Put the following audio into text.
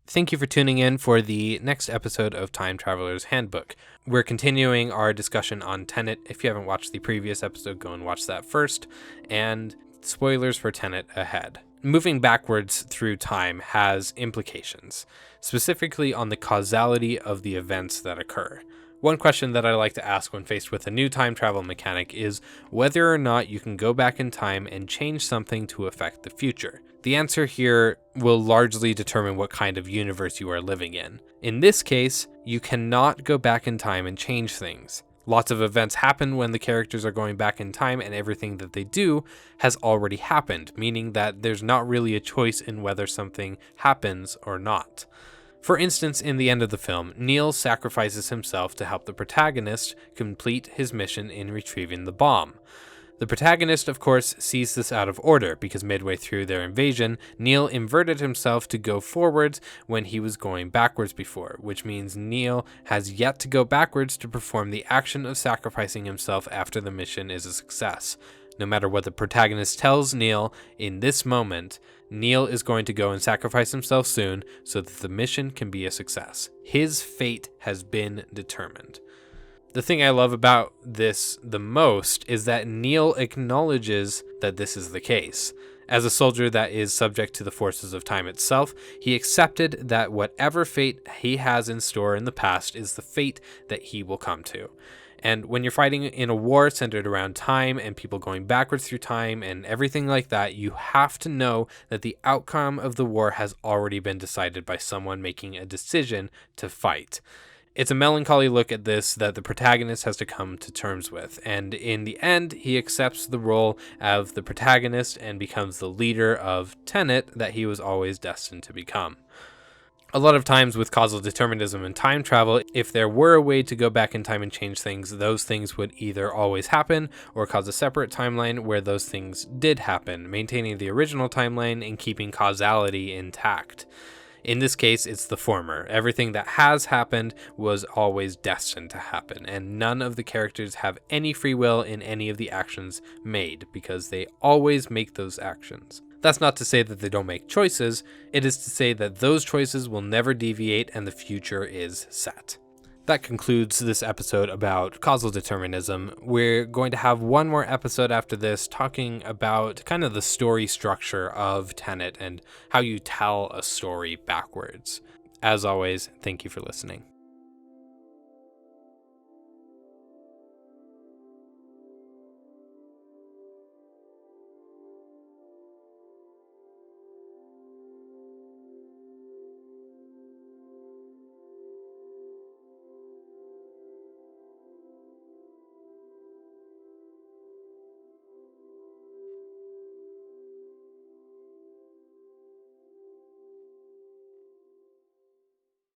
Thank you for tuning in for the next episode of Time Traveler's Handbook. We're continuing our discussion on Tenet. If you haven't watched the previous episode, go and watch that first. And spoilers for Tenet ahead. Moving backwards through time has implications, specifically on the causality of the events that occur. One question that I like to ask when faced with a new time travel mechanic is whether or not you can go back in time and change something to affect the future. The answer here will largely determine what kind of universe you are living in. In this case, you cannot go back in time and change things. Lots of events happen when the characters are going back in time, and everything that they do has already happened, meaning that there's not really a choice in whether something happens or not. For instance, in the end of the film, Neil sacrifices himself to help the protagonist complete his mission in retrieving the bomb. The protagonist, of course, sees this out of order because midway through their invasion, Neil inverted himself to go forwards when he was going backwards before, which means Neil has yet to go backwards to perform the action of sacrificing himself after the mission is a success. No matter what the protagonist tells Neil in this moment, Neil is going to go and sacrifice himself soon so that the mission can be a success. His fate has been determined. The thing I love about this the most is that Neil acknowledges that this is the case. As a soldier that is subject to the forces of time itself, he accepted that whatever fate he has in store in the past is the fate that he will come to. And when you're fighting in a war centered around time and people going backwards through time and everything like that, you have to know that the outcome of the war has already been decided by someone making a decision to fight. It's a melancholy look at this that the protagonist has to come to terms with, and in the end, he accepts the role of the protagonist and becomes the leader of Tenet that he was always destined to become. A lot of times with causal determinism and time travel, if there were a way to go back in time and change things, those things would either always happen or cause a separate timeline where those things did happen, maintaining the original timeline and keeping causality intact. In this case, it's the former. Everything that has happened was always destined to happen, and none of the characters have any free will in any of the actions made, because they always make those actions. That's not to say that they don't make choices, it is to say that those choices will never deviate and the future is set. That concludes this episode about causal determinism. We're going to have one more episode after this talking about kind of the story structure of Tenet and how you tell a story backwards. As always, thank you for listening.